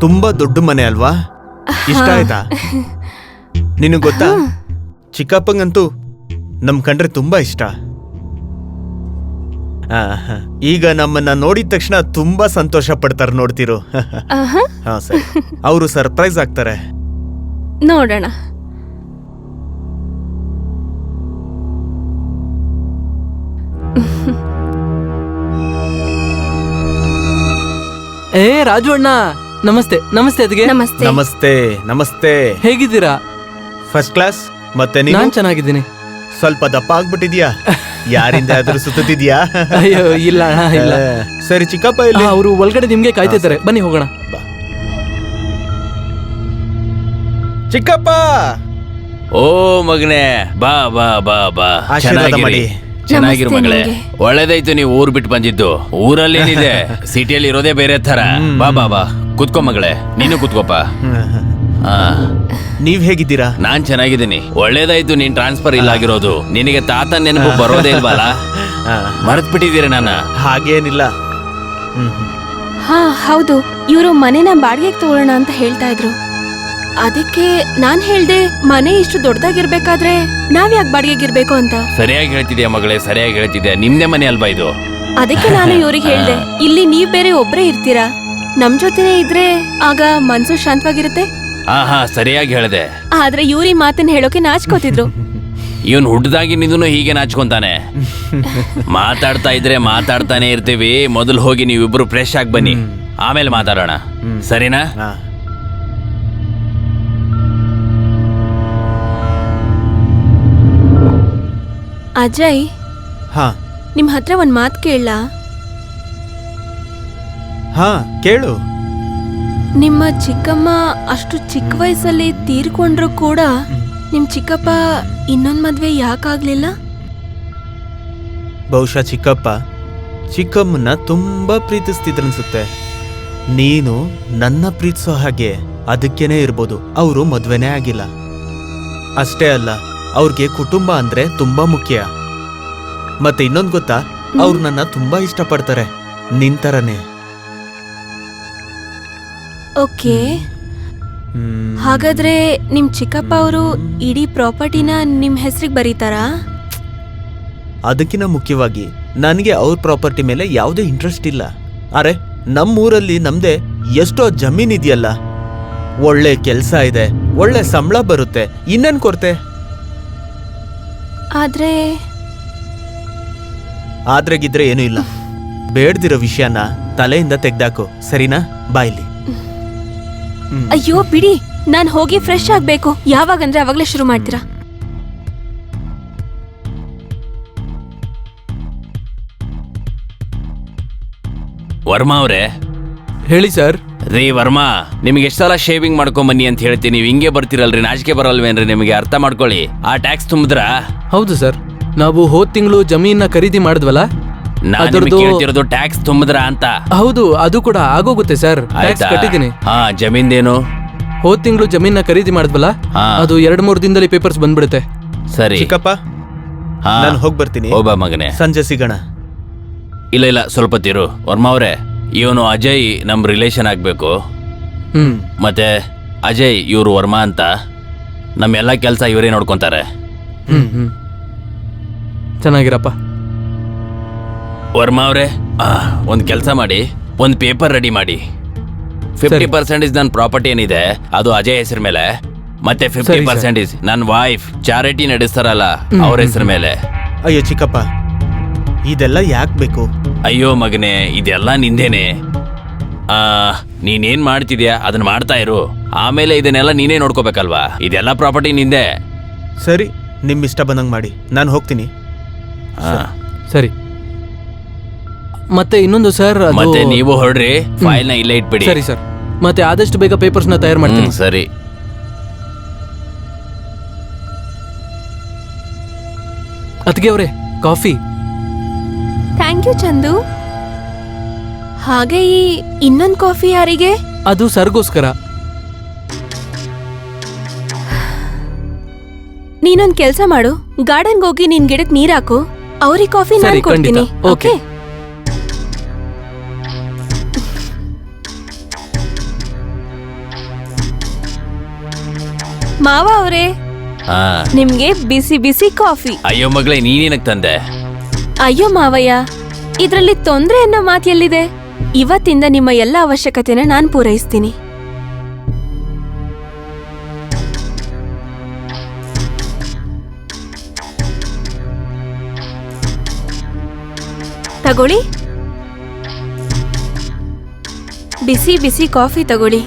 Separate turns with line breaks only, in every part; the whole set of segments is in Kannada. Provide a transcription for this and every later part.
ತುಂಬಾ ದೊಡ್ಡ ಮನೆ ಅಲ್ವಾ? ಇಷ್ಟ ಆಯ್ತಾ? ನಿನಗೆ ಗೊತ್ತಾ, ಚಿಕ್ಕಪ್ಪಂಗಂತೂ ನಮ್ ಕಂಡ್ರೆ ತುಂಬಾ ಇಷ್ಟ. ಈಗ ನಮ್ಮನ್ನ ನೋಡಿದ ತಕ್ಷಣ ತುಂಬಾ ಸಂತೋಷ ಪಡ್ತಾರೆ, ನೋಡ್ತಿರು. ಹಾ ಸರಿ, ಅವರು ಸರ್ಪ್ರೈಸ್ ಆಗ್ತಾರೆ.
ನೋಡೋಣ.
ಏ ರಾಜು ಅಣ್ಣ, ನಮಸ್ತೆ. ನಮಸ್ತೆ ಅದಕ್ಕೆ.
ನಮಸ್ತೆ.
ನಮಸ್ತೆ ನಮಸ್ತೆ.
ಹೇಗಿದ್ದೀರಾ?
First class. ಮತ್ತೆ
ನಾನ್
ನೀನು
ಚೆನ್ನಾಗಿದ್ದೀನಿ.
ಸ್ವಲ್ಪ ದಪ್ಪ ಆಗ್ಬಿಟ್ಟಿದ್ಯಾ? ಯಾರಿಂದ ಆದ್ರೂ ಸುತ್ತಿದ್ಯಾ?
ಅಯ್ಯೋ ಇಲ್ಲ ಅಣ್ಣ, ಇಲ್ಲ.
ಸರಿ, ಚಿಕ್ಕಪ್ಪ ಇಲ್ಲಿ.
ಅವರು ಒಳಗಡೆ ನಿಮ್ಗೆ ಕಾಯ್ತಿದ್ದಾರೆ, ಬನ್ನಿ ಹೋಗೋಣ.
ಚಿಕ್ಕಪ್ಪ,
ಓ ಮಗನೇ, ಬಾ ಬಾ ಬಾ ಬಾ.
ಆಶೀರ್ವಾದ ಮಾಡಿ.
ಚೆನ್ನಾಗಿರು
ನಮಸ್ತೆ
ಮಗಳೇ.
ನಿಮ್ಗೆ.
ಒಳ್ಳೇದಾಯ್ತು ನೀವು ಊರ್ ಬಿಟ್ಟು ಬಂದಿದ್ದು. ಊರಲ್ಲೇನಿದೆ, ಸಿಟಿಯಲ್ಲಿ ಇರೋದೇ ಬೇರೆ ತರ. ಬಾ ಬಾ ಬಾ, ಕುತ್ಕೋ ಮಗಳೇ, ನೀನು ಕುತ್ಕೋಪ.
ನೀವ್ ಹೇಗಿದ್ದೀರಾ?
ನಾನ್ ಚೆನ್ನಾಗಿದ್ದೀನಿ. ಒಳ್ಳೇದಾಯ್ತು ನೀನ್ ಟ್ರಾನ್ಸ್ಫರ್ ಇಲ್ಲ ಆಗಿರೋದು. ನಿನಗೆ ತಾತ ನೆನಪು ಬರೋದೇ ಇಲ್ವಲ್ಲ? ಮರೆತ್ ಬಿಟ್ಟಿದ್ದೀರ ನಾನ?
ಹಾಗೇನಿಲ್ಲ.
ಹಾ ಹೌದು, ಇವರು ಮನೆನ ಬಾಡಿಗೆಗೆ ತಗೊಳ್ಳೋಣ ಅಂತ ಹೇಳ್ತಾ ಇದ್ರು. ಅದಕ್ಕೆ ನಾನ್ ಹೇಳ್ದೆ, ಮನೆ ಇಷ್ಟು ದೊಡ್ಡದಾಗಿರ್ಬೇಕಾದ್ರೆ ನಾವ್ ಯಾಕೆ ಬಾಡಿಗೆಗಿರ್ಬೇಕು ಅಂತ.
ಸರಿಯಾಗಿ ಹೇಳ್ತಿದ್ಯಾ ಮಗಳೇ, ಸರಿಯಾಗಿ ಹೇಳ್ತಿದ್ಯಾ. ನಿಮ್ದೇ ಮನೆ ಅಲ್ವಾ ಇದು?
ಅದಕ್ಕೆ ನಾನು ಇವ್ರಿಗೆ ಹೇಳ್ದೆ, ಇಲ್ಲಿ ನೀವ್ ಬೇರೆ ಒಬ್ರೇ ಇರ್ತೀರಾ, ನಮ್ ಜೊತೆನೆ ಇದ್ರೆ ಆಗ ಮನ್ಸು ಶಾಂತವಾಗಿರುತ್ತೆ.
ಹಾ ಸರಿಯಾಗಿ ಹೇಳ್ದೆ.
ಆದ್ರೆ ಇವ್ರಿ ಮಾತನ್ನ ಹೇಳೋಕೆ ನಾಚ್ಕೋತಿದ್ರು.
ಇವನ್ ಹುಡ್ದಾಗಿನಿಂದನು ಹೀಗೆ ನಾಚ್ಕೊಂತಾನೆ. ಮಾತಾಡ್ತಾ ಇದ್ರೆ ಮಾತಾಡ್ತಾನೆ ಇರ್ತೀವಿ. ಮೊದಲು ಹೋಗಿ ನೀವಿಬ್ರು ಫ್ರೆಶ್ ಆಗಿ ಬನ್ನಿ, ಆಮೇಲೆ ಮಾತಾಡೋಣ, ಸರಿನಾ?
ಅಜಯ್,
ಹಾ
ನಿಮ್ ಹತ್ರ ಒಂದ್ ಮಾತ್ ಕೇಳಲಾ?
ಹಾ ಕೇಳು.
ನಿಮ್ಮ ಚಿಕ್ಕಮ್ಮ ಅಷ್ಟು ಚಿಕ್ಕ ವಯಸ್ಸಲ್ಲಿ ತೀರ್ಕೊಂಡ್ರು ಕೂಡ ನಿಮ್ ಚಿಕ್ಕಪ್ಪ ಇನ್ನೊಂದ್ ಮದ್ವೆ ಯಾಕಾಗ್ಲಿಲ್ಲ?
ಬಹುಶಃ ಚಿಕ್ಕಪ್ಪ ಚಿಕ್ಕಮ್ಮನ್ನ ತುಂಬಾ ಪ್ರೀತಿಸ್ತಿದ್ರನ್ಸುತ್ತೆ. ನೀನು ನನ್ನ ಪ್ರೀತಿಸೋ ಹಾಗೆ ಅದಕ್ಕೇನೆ ಇರ್ಬೋದು ಅವರು ಮದ್ವೆನೇ ಆಗಿಲ್ಲ. ಅಷ್ಟೇ ಅಲ್ಲ, ಅವ್ರಿಗೆ ಕುಟುಂಬ ಅಂದ್ರೆ ತುಂಬಾ ಮುಖ್ಯ. ಮತ್ತೆ ಇನ್ನೊಂದ್ ಗೊತ್ತಾ, ಅವ್ರು ನನ್ನ ತುಂಬಾ ಇಷ್ಟಪಡ್ತಾರೆ, ನಿಂತರನೇ.
ಓಕೆ, ಹಾಗಾದ್ರೆ ನಿಮ್ ಚಿಕ್ಕಪ್ಪ ಅವರು ಇಡೀ ಪ್ರಾಪರ್ಟಿನ ನಿಮ್ ಹೆಸರಿಗೆ ಬರೀತಾರಾ?
ಅದಕ್ಕಿಂತ ಮುಖ್ಯವಾಗಿ ನನಗೆ ಅವ್ರ ಪ್ರಾಪರ್ಟಿ ಮೇಲೆ ಯಾವುದೇ ಇಂಟ್ರೆಸ್ಟ್ ಇಲ್ಲ. ಅರೆ, ನಮ್ಮೂರಲ್ಲಿ ನಮ್ದೇ ಎಷ್ಟೋ ಜಮೀನ್ ಇದೆಯಲ್ಲ, ಒಳ್ಳೆ ಕೆಲ್ಸ ಇದೆ, ಒಳ್ಳೆ ಸಂಬಳ ಬರುತ್ತೆ, ಇನ್ನೇನ್ ಕೊರತೆ? ಆದ್ರೆಗಿದ್ರೆ ಏನೂ ಇಲ್ಲ. ಬೇಡ್ದಿರೋ ವಿಷಯನ ತಲೆಯಿಂದ ತೆಗ್ದಾಕು, ಸರಿನಾ? ಬಾಯ್ಲಿ.
ಅಯ್ಯೋ ಬಿಡಿ, ನಾನ್ ಹೋಗಿ ಫ್ರೆಶ್ ಆಗ್ಬೇಕು. ಯಾವಾಗಂದ್ರೆ ಅವಾಗ್ಲೇ ಶುರು ಮಾಡ್ತೀರಾ?
ವರ್ಮಾ ಅವ್ರೆ.
ಹೇಳಿ ಸರ್.
ರೀ ವರ್ಮಾ, ನಿಮ್ಗೆ ಎಷ್ಟ್ ಸಲ ಶೇವಿಂಗ್ ಮಾಡ್ಕೊಂಡ್ ಬನ್ನಿ ಅಂತ ಹೇಳ್ತೀನಿ, ನೀವು ಹಿಂಗೆ ಬರ್ತಿರಲ್ರಿ, ನಾಚಿಕೆ ಬರಲ್ವೇನ್ರಿ ನಿಮಗೆ? ಅರ್ಥ ಮಾಡ್ಕೊಳ್ಳಿ. ಆ ಟ್ಯಾಕ್ಸ್ ತುಂಬಿದ್ರಾ?
ಹೌದು ಸರ್, ನಾವು ಹೋದ್ ತಿಂಗಳು ಜಮೀನ ಖರೀದಿ ಮಾಡಿದ್ವಲ್ಲ,
ಕೇಳ್ತಿರೋದು ಟ್ಯಾಕ್ಸ್ ತುಂಬಿದ್ರಾ ಅಂತ.
ಹೌದು, ಅದು ಕೂಡ ಆಗೋಗುತ್ತೆ ಸರ್. ಟ್ಯಾಕ್ಸ್ ಕಟ್ಟಿದ್ದೀನಿ.
ಹಾ, ಜಮೀನ್ದೇನು?
ಹೋದ್ ತಿಂಗಳು ಜಮೀನ ಖರೀದಿ ಮಾಡಿದ್ವಲ್ಲ, ಅದು 2-3 ದಿನದಲ್ಲಿ ಪೇಪರ್ಸ್ ಬಂದ್ಬಿಡುತ್ತೆ.
ಸರಿ
ಚಿಕ್ಕಪ್ಪ, ನಾನು ಹೋಗಿ ಬರ್ತೀನಿ.
ಹೋಗ್ಬಾ ಮಗನೇ,
ಸಂಜೆ ಸಿಗೋಣ.
ಇಲ್ಲ ಸ್ವಲ್ಪ ತಿರು. ವರ್ಮಾ ಅವ್ರೆ, ಇವನು ಅಜಯ್ ನಮ್ ರಿಲೇಷನ್ ಆಗ್ಬೇಕು. ಮತ್ತೆ ಅಜಯ್ ಇವ್ರು ವರ್ಮಾ ಅಂತ. ನಮ್ಮೆಲ್ಲ ಕೆಲಸ ಇವರೇ ನೋಡ್ಕೊಂತಾರೆ.
ಚೆನ್ನಾಗಿರಪ್ಪ.
ವರ್ಮಾ ಅವ್ರೆ, ಒಂದ್ ಕೆಲಸ ಮಾಡಿ, ಒಂದ್ ಪೇಪರ್ ರೆಡಿ ಮಾಡಿ. 50% ನನ್ನ ಪ್ರಾಪರ್ಟಿ ಏನಿದೆ ಅದು ಅಜಯ್ ಹೆಸರ ಮೇಲೆ, ಮತ್ತೆ 50% ನನ್ನ ವೈಫ್ ಚಾರಿಟಿ ನಡೆಸ್ತಾರಲ್ಲ ಅವ್ರ ಹೆಸರ ಮೇಲೆ.
ಅಯ್ಯೋ ಚಿಕ್ಕಪ್ಪ, ಇದೆಲ್ಲ ಯಾಕೆ ಬೇಕು?
ಅಯ್ಯೋ ಮಗನೇ, ಇದೆಲ್ಲ ನಿಂದೇನೆ. ನೀನೇನ್ ಮಾಡ್ತಿದ್ಯಾ ಅದನ್ನ ಮಾಡ್ತಾ ಇರು, ಆಮೇಲೆ ಇದನ್ನೆಲ್ಲ ನೀನೇ ನೋಡ್ಕೋಬೇಕಲ್ವಾ? ಇದೆಲ್ಲ ಪ್ರಾಪರ್ಟಿ ನಿಂದೆ.
ಸರಿ, ನಿಮ್ ಇಷ್ಟ ಬಂದಂಗ್ ಮಾಡಿ, ನಾನು ಹೋಗ್ತೀನಿ.
ಸರಿ. ಮತ್ತೆ ಇನ್ನೊಂದು ಸರ್,
ಮತ್ತೆ ನೀವು ಹೊರಡ್ರಿ, ಫೈಲ್ ನ ಇಲ್ಲೇ ಇಟ್ಬಿಡಿ.
ಸರಿ ಸರ್, ಮತ್ತೆ ಆದಷ್ಟು ಬೇಗ ಪೇಪರ್ಸ್ ನ ತಯಾರು ಮಾಡ್ತೀನಿ.
ಸರಿ.
ಅದಕ್ಕೆ ಅವರೇ ಕಾಫಿ.
Thank you Chandu. ಹಾಗೆ ಈ ಇನ್ನೊಂದು ಕಾಫಿ ಯಾರಿಗೆ?
ಅದು ಸರ್ಗೋಸ್ಕರ.
ನೀನೊಂದ್ ಕೆಲ್ಸ ಮಾಡು, ಗಾರ್ಡನ್ಗೆ ಹೋಗಿ ನಿನ್ ಗಿಡಕ್ ನೀರ್ ಹಾಕು, ಅವ್ರಿಗೆ ಕಾಫಿ ನಾನು ಕೊಡ್ತೀನಿ. ಓಕೆ? ಮಾವ ಅವರೇ,
ಹಾ
ನಿಮ್ಗೆ ಬಿಸಿ ಬಿಸಿ ಕಾಫಿ.
ಅಯ್ಯೋ ಮಗಳೇ, ನೀನೇನಕ್ ತಂದೆ?
ಅಯ್ಯೋ ಮಾವಯ್ಯ, ಇದ್ರಲ್ಲಿ ತೊಂದ್ರೆ ಅನ್ನೋ ಮಾತು ಎಲ್ಲಿದೆ? ಇವತ್ತಿಂದ ನಿಮ್ಮ ಎಲ್ಲ ಅವಶ್ಯಕತೆನ ನಾನ್ ಪೂರೈಸ್ತೀನಿ. ತಗೊಳ್ಳಿ, ಬಿಸಿ ಬಿಸಿ ಕಾಫಿ ತಗೊಳ್ಳಿ.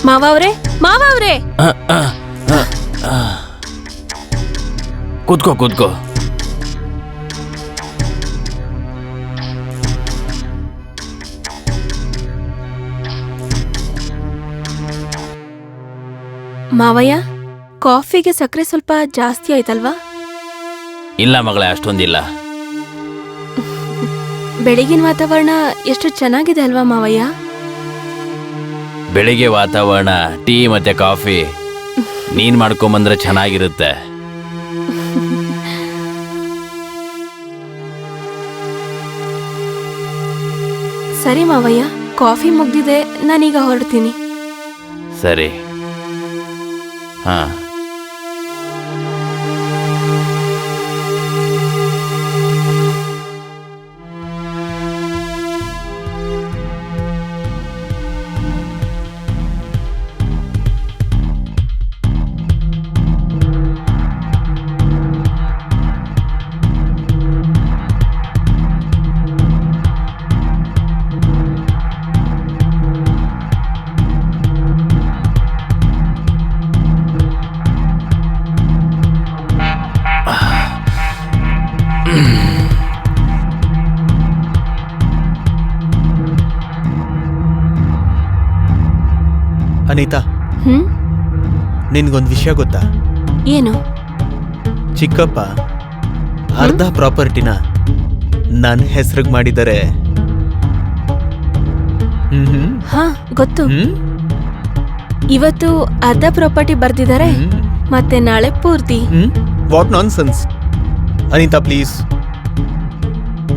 ಮಾವ ಅವ್ರೆ, ಮಾವ ಅವ್ರೆ,
ಕೂತ್ಕೋ ಕೂತ್ಕೋ.
ಮಾವಯ್ಯ, ಕಾಫಿಗೆ ಸಕ್ಕರೆ ಸ್ವಲ್ಪ ಜಾಸ್ತಿ ಆಯ್ತಲ್ವಾ?
ಇಲ್ಲ ಮಗಳೇ, ಅಷ್ಟೊಂದಿಲ್ಲ.
ಬೆಳಗಿನ ವಾತಾವರಣ ಎಷ್ಟು ಚೆನ್ನಾಗಿದೆ ಅಲ್ವಾ ಮಾವಯ್ಯ?
ಬೆಳಿಗ್ಗೆ ವಾತಾವರಣ, ಟೀ ಮತ್ತೆ ಕಾಫಿ ನೀನ್ ಮಾಡ್ಕೊಂಬಂದ್ರೆ ಚೆನ್ನಾಗಿರುತ್ತೆ.
ಸರಿ ಮಾವಯ್ಯ, ಕಾಫಿ ಮುಗ್ದಿದೆ, ನಾನೀಗ ಹೊರಡ್ತೀನಿ.
ಸರಿ. ಹಾ
ಅನಿತಾ,
ಹ್ಮ್,
ನಿನ್ಗೊಂದು ವಿಷಯ ಗೊತ್ತಾ?
ಏನು?
ಚಿಕ್ಕಪ್ಪ ಅರ್ಧ ಪ್ರಾಪರ್ಟಿನ ನನ್ನ ಹೆಸರಿಗೆ ಮಾಡಿದ್ದಾರೆ.
ಹಾ, ಗೊತ್ತು. ಇವತ್ತು ಅರ್ಧ ಪ್ರಾಪರ್ಟಿ ಬರ್ದಿದ್ದಾರೆ, ಮತ್ತೆ ನಾಳೆ ಪೂರ್ತಿ.
What non sense. Anita please,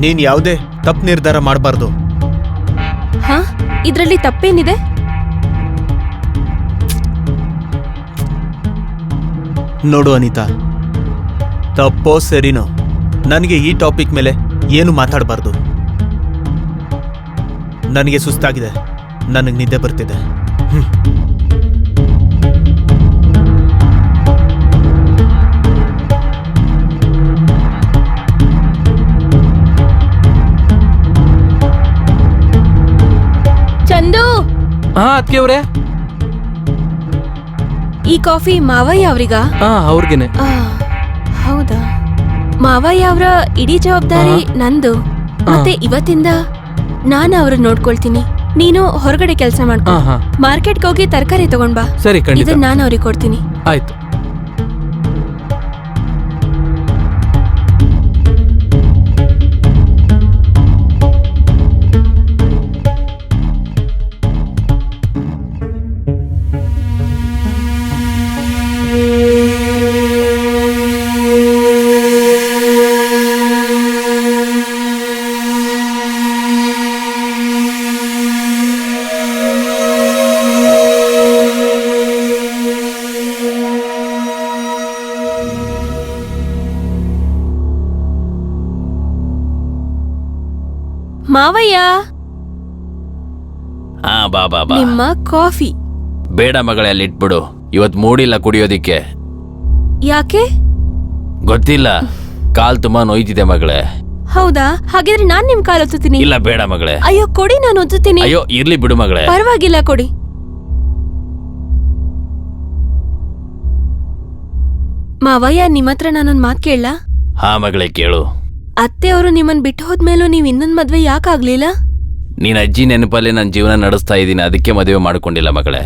ನೀನ್ ಯಾವುದೇ ತಪ್ಪು ನಿರ್ಧಾರ ಮಾಡಬಾರ್ದು.
ಹಾ, ಇದ್ರಲ್ಲಿ ತಪ್ಪೇನಿದೆ?
ನೋಡು ಅನಿತಾ, ತಪ್ಪೋ ಸರಿನೋ ನನಗೆ ಈ ಟಾಪಿಕ್ ಮೇಲೆ ಏನು ಮಾತಾಡಬಾರ್ದು. ನನಗೆ ಸುಸ್ತಾಗಿದೆ, ನನಗೆ ನಿದ್ದೆ ಬರ್ತಿದೆ.
ಚಂದು,
ಹಾ ಅದಕ್ಕೆ ಅವ್ರೆ.
ಈ ಕಾಫಿ ಮಾವಯ್ಯ ಅವ್ರಿಗ?
ಹಾ ಅವ್ರಿಗೇನೆ.
ಹೌದಾ? ಮಾವಯ್ಯ ಅವರ ಇಡೀ ಜವಾಬ್ದಾರಿ ನಂದು. ಮತ್ತೆ ಇವತ್ತಿಂದ ನಾನು ಅವ್ರನ್ನ ನೋಡ್ಕೊಳ್ತೀನಿ. ನೀನು ಹೊರಗಡೆ ಕೆಲಸ ಮಾಡ್ಕೊ. ಮಾರ್ಕೆಟ್ಗೆ ಹೋಗಿ ತರಕಾರಿ ತಗೊಂಡ್ ಬಾ.
ಸರಿ, ಖಂಡಿತ.
ಇದನ್ನ ನಾನು ಅವ್ರಿಗೆ ಕೊಡ್ತೀನಿ.
ಆಯ್ತು.
ಮಾವಯ್ಯ,
ಹಾ ಬಾ ಬಾ ಬಾ.
ನಿಮ್ಮ ಕಾಫಿ.
ಬೇಡ ಮಗಳೇ, ಅಲ್ಲಿ ಇಟ್ಬಿಡು. ಇವತ್ ಮೂಡಿಲ್ಲ ಕುಡಿಯೋದಿಕ್ಕೆ.
ಯಾಕೆ?
ಗೊತ್ತಿಲ್ಲ, ಕಾಲ್ ತುಂಬಾ ನೋಯ್ತಿದೆ ಮಗಳೇ.
ಹೌದಾ? ಹಾಗಿದ್ರೆ ನಾನ್ ನಿಮ್ ಕಾಲ್ ಒತ್ತುತ್ತೀನಿ.
ಇಲ್ಲ ಬೇಡ ಮಗಳೇ.
ಅಯ್ಯೋ ಕೊಡಿ, ನಾನು ಒತ್ತುತ್ತೀನಿ.
ಅಯ್ಯೋ ಇರ್ಲಿ ಬಿಡು ಮಗಳೇ.
ಪರವಾಗಿಲ್ಲ, ಕೊಡಿ. ಮಾವಯ್ಯ, ನಿಮ್ಮತ್ರ ನಾನೊಂದ್ ಮಾತ್ ಕೇಳಲಾ?
ಹಾ ಮಗಳೇ, ಕೇಳು.
ಅತ್ತೆ ಅವರು ನಿಮ್ಮನ್ ಬಿಟ್ಟು ಹೋದ್ಮೇಲೂ ನೀವ್ ಇನ್ನೊಂದ್ ಮದ್ವೆ ಯಾಕಾಗ್ಲಿಲ್ಲ?
ನೀನ್ ಅಜ್ಜಿ ನೆನಪಲ್ಲಿ ನನ್ನ ಜೀವನ ನಡೆಸ್ತಾ ಇದ್ದೀನಿ, ಅದಕ್ಕೆ ಮದುವೆ ಮಾಡ್ಕೊಂಡಿಲ್ಲ ಮಗಳೇ.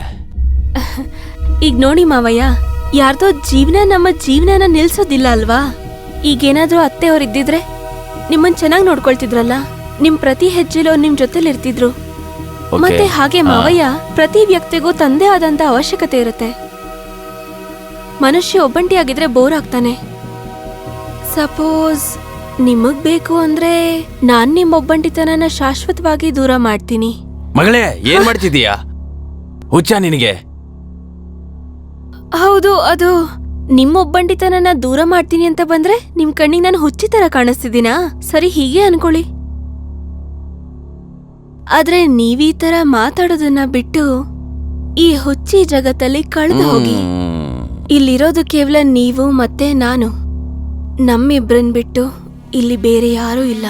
ಈಗ ನೋಡಿ ಮಾವಯ್ಯ, ಯಾರ್ದೋ ಜೀವನ ನಮ್ಮ ಜೀವನನ ನಿಲ್ಸೋದಿಲ್ಲ ಅಲ್ವಾ? ಈಗೇನಾದ್ರೂ ಅತ್ತೆ ಅವ್ರು ಇದ್ದಿದ್ರೆ ನಿಮ್ಮನ್ ಚೆನ್ನಾಗಿ ನೋಡ್ಕೊಳ್ತಿದ್ರಲ್ಲ, ನಿಮ್ ಪ್ರತಿ ಹೆಜ್ಜೆಲೋ ನಿಮ್ ಜೊತೆಲಿ ಇರ್ತಿದ್ರು. ಮತ್ತೆ ಹಾಗೆ ಮಾವಯ್ಯ, ಪ್ರತಿ ವ್ಯಕ್ತಿಗೂ ತಂದೆ ಆದಂತ ಅವಶ್ಯಕತೆ ಇರುತ್ತೆ. ಮನುಷ್ಯ ಒಬ್ಬಂಟಿಯಾಗಿದ್ರೆ ಬೋರ್ ಆಗ್ತಾನೆ. ಸಪೋಸ್ ನಿಮಗ್ ಬೇಕು ಅಂದ್ರೆ ನಾನ್ ನಿಮ್ ಒಬ್ಬಂಟಿತನನ ಶಾಶ್ವತವಾಗಿ ದೂರ ಮಾಡ್ತೀನಿ.
ಮಗಳೇ, ಏನ್ ಮಾಡ್ತಿದೀಯಾ? ಹುಚ್ಚ ನಿನಗೆ?
ಹೌದು, ಅದು ನಿಮ್ಮೊಬ್ಬಂಟಿತನನ್ನ ದೂರ ಮಾಡ್ತೀನಿ ಅಂತ ಬಂದ್ರೆ ನಿಮ್ ಕಣ್ಣಿಗೆ ನಾನು ಹುಚ್ಚಿ ತರ ಕಾಣಿಸ್ತಿದ್ದೀನಾ? ಸರಿ, ಹೀಗೆ ಅನ್ಕೊಳ್ಳಿ. ಆದ್ರೆ ನೀವೀ ತರ ಮಾತಾಡೋದನ್ನ ಬಿಟ್ಟು ಈ ಹುಚ್ಚಿ ಜಗತ್ತಲ್ಲಿ ಕಳೆದು ಹೋಗಿ. ಇಲ್ಲಿರೋದು ಕೇವಲ ನೀವು ಮತ್ತೆ ನಾನು. ನಮ್ಮಿಬ್ರನ್ ಬಿಟ್ಟು ಇಲ್ಲಿ ಬೇರೆ ಯಾರೂ ಇಲ್ಲ.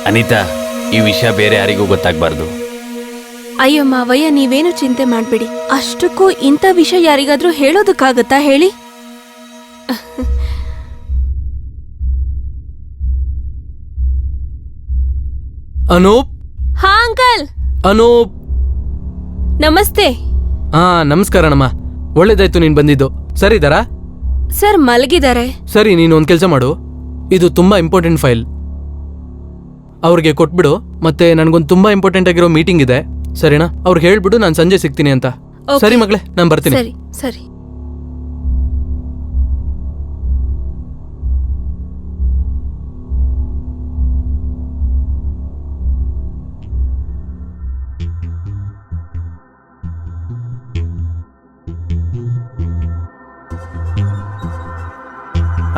ಅನಿತಾ, ಈ ವಿಷಯ ಬೇರೆ ಯಾರಿಗೂ ಗೊತ್ತಾಗ್ಬಾರ್ದು.
ಅಯ್ಯೋ ಮಾವಯ್ಯ, ನೀವೇನು ಚಿಂತೆ ಮಾಡ್ಬೇಡಿ. ಅಷ್ಟಕ್ಕೂ ಇಂಥ ವಿಷಯ ಯಾರಿಗಾದ್ರೂ ಹೇಳೋದಕ್ಕಾಗತ್ತಾ ಹೇಳಿ?
ಅನೂಪ್,
ಹಾ ಅಂಕಲ್,
ಅನೂಪ್.
ನಮಸ್ತೆ.
ಹಾ, ನಮಸ್ಕಾರಣ್ಣಮ್ಮ. ಒಳ್ಳೇದಾಯ್ತು ನೀನ್ ಬಂದಿದ್ದು. ಸರಿ ಇದಾರಾ?
ಸರ್ ಮಲಗಿದ್ದಾರೆ.
ಸರಿ, ನೀನು ಒಂದ್ ಕೆಲಸ ಮಾಡು. ಇದು ತುಂಬಾ ಇಂಪಾರ್ಟೆಂಟ್ ಫೈಲ್. ಅವ್ರಿಗೆ ಕೊಟ್ಬಿಡು. ಮತ್ತೆ ನನ್ಗೊಂದು ತುಂಬಾ ಇಂಪಾರ್ಟೆಂಟ್ ಆಗಿರೋ ಮೀಟಿಂಗ್ ಇದೆ. ಸರಿನಾ? ಅವ್ರಿಗೆ ಹೇಳ್ಬಿಡು ನಾನು ಸಂಜೆ ಸಿಗ್ತೀನಿ ಅಂತ.
Okay.
ಸರಿ ಮಗಳೇ, ನಾನು ಬರ್ತೀನಿ.
ಸರಿ ಸರಿ.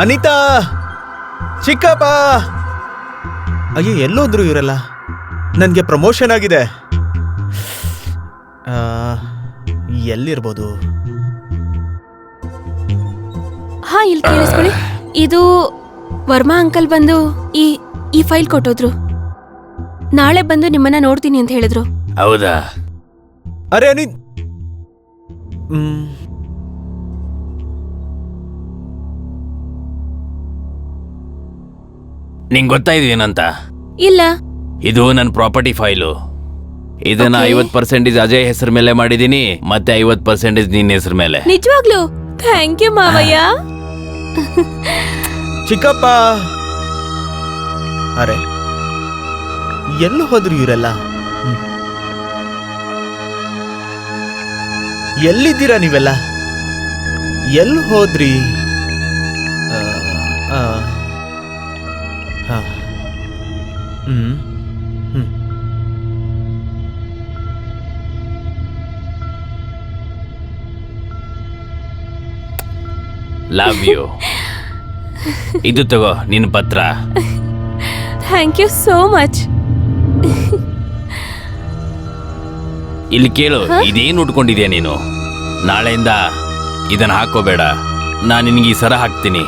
ಅನಿತಾ, ಚಿಕ್ಕಪ್ಪ. ಅಯ್ಯೋ, ಎಲ್ಲೋದ್ರು ಇವರೆಲ್ಲ? ನನಗೆ ಪ್ರಮೋಷನ್ ಆಗಿದೆ. ಎಲ್ಲಿರ್ಬೋದು?
ಹಾ, ಇಲ್ಲಿ ಕೇಳಿಸ್ಕೊಳ್ಳಿ. ಇದು ವರ್ಮಾ ಅಂಕಲ್ ಬಂದು ಈ ಫೈಲ್ ಕೊಟ್ಟೋದ್ರು. ನಾಳೆ ಬಂದು ನಿಮ್ಮನ್ನ ನೋಡ್ತೀನಿ ಅಂತ ಹೇಳಿದ್ರು.
ಹೌದಾ?
ಅರೆ ಅನಿ,
ನಿಂಗೆ ಗೊತ್ತಾಯ್ತು ಏನಂತ?
ಇಲ್ಲ.
ಇದು ನನ್ನ ಪ್ರಾಪರ್ಟಿ ಫೈಲು. ಇದನ್ನ
Okay.
50% ಅಜಯ್ ಹೆಸರು ಮೇಲೆ ಮಾಡಿದೀನಿ, ಮತ್ತೆ 50% ನಿನ್ನ ಹೆಸರು ಮೇಲೆ.
ನಿಜವಾಗ್ಲು? ಥ್ಯಾಂಕ್ ಯು ಮಾವಯ್ಯ.
ಚಿಕ್ಕಪ್ಪ. ಅರೆ, ಎಲ್ಲೂ ಹೋದ್ರು ಇವರೆಲ್ಲ? ಎಲ್ಲಿದ್ದೀರಾ ನೀವೆಲ್ಲ? ಎಲ್ಲಿ ಹೋದ್ರಿ?
Love you. ಇದು ತಗೋ ನಿನ್ನ ಪತ್ರ.
Thank you so much.
ಇಲ್ಲಿ ಕೇಳು, ಇದೇನು ಉಟ್ಕೊಂಡಿದ್ಯಾ ನೀನು? ನಾಳೆಯಿಂದ ಇದನ್ನ ಹಾಕೋಬೇಡ. ನಾನು ನಿನಗೆ ಈ ಸರ ಹಾಕ್ತೀನಿ.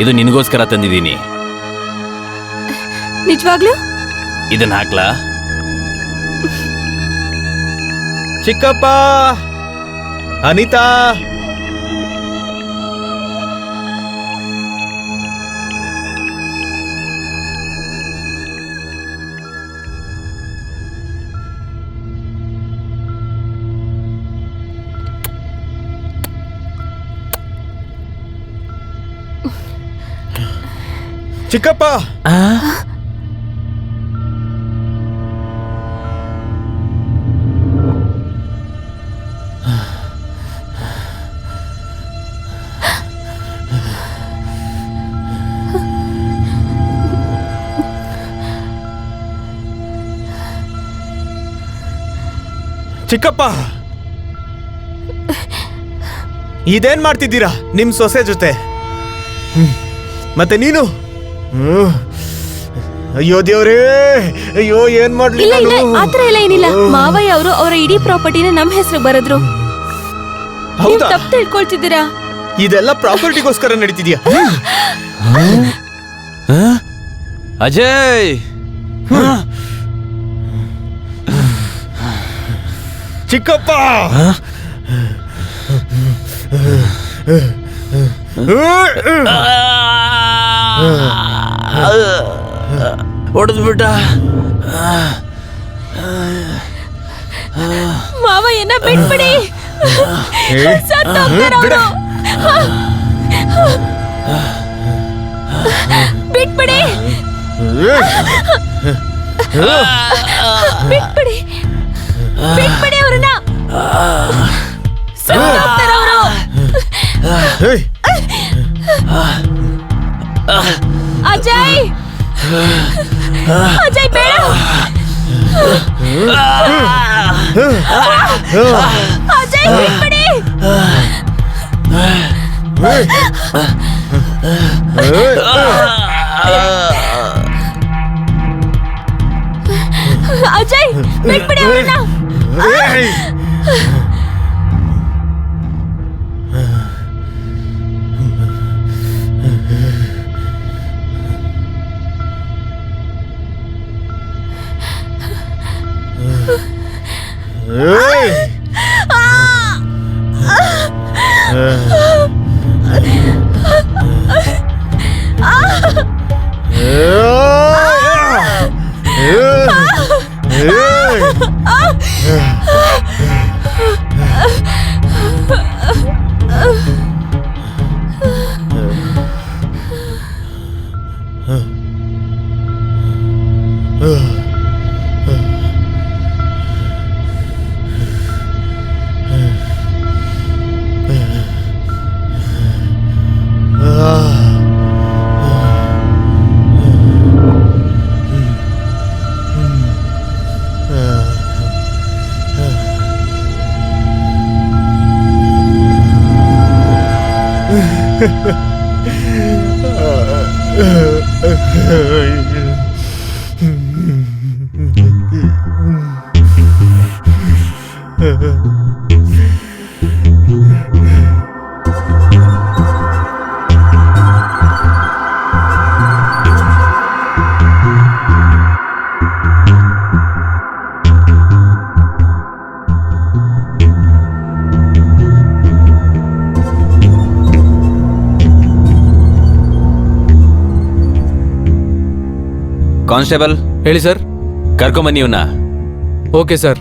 ಇದು ನಿನಗೋಸ್ಕರ ತಂದಿದ್ದೀನಿ.
ನಿಜವಾಗ್ಲು?
ಇದನ್ನ ಹಾಕ್ಲಾ?
ಚಿಕ್ಕಪ್ಪ, ಅನಿತಾ. ಚಿಕ್ಕಪ್ಪ. ಚಿಕ್ಕಪ್ಪ, ಇದೇನ್ ಮಾಡ್ತಿದ್ದೀರಾ ನಿಮ್ ಸೊಸೆ ಜೊತೆ? ಮತ್ತೆ ನೀನು? ಅಯ್ಯೋ ದೇವ್ರೇ, ಅಯ್ಯೋ ಏನ್ ಮಾಡ್ಲಿ?
ಇಲ್ಲ ಇಲ್ಲ, ಆತರ ಎಲ್ಲ ಏನಿಲ್ಲ. ಮಾವಯ್ಯ ಅವರು ಅವರ ಇಡೀ ಪ್ರಾಪರ್ಟಿನ ನಮ್ಮ ಹೆಸರು ಬರೆದ್ರು. ನೀವು
ಹೌದಾ?
ತಪ್ಪು ತಿಳ್ಕೊಳ್ತಿದ್ದೀರಾ.
ಇದೆಲ್ಲ ಪ್ರಾಪರ್ಟಿಗೋಸ್ಕರ ನಡೀತಿದ್ಯಾ?
ಅಜಯ್,
ಚಿಕ್ಕಪ್ಪ.
ಹೊಡೆದ್ಬಿಟ್ಟ.
ಮಾವಯ್ಯನ ಬಿಟ್ಬಿಡಿ. ಸತ್ತೋಗ್ತಾರೆ ಅವ್ರು. ಬಿಟ್ಬಿಡಿ, ಬಿಟ್ಬಿಡಿ, ಬಿಟ್ಬಿಡಿ ಅವ್ರನ್ನ. ಸತ್ತೋಗ್ತಾರೆ ಅವರು.
ಏಯ್!
ಅಜಯ್ ಅಜಯ್ ಬೇಡ ಅಜಯ್ ಬಿಟ್ಬಿಡಿ ಅಜಯ್ ಬಿಟ್ಬಿಡಿ ಅವ್ರನ್ನ
ಕಾನ್ಸ್ಟೇಬಲ್
ಹೇಳಿ ಸರ್.
ಕರ್ಕೊಂಬನ್ನಿ ಇವನ್ನ.
Okay sir.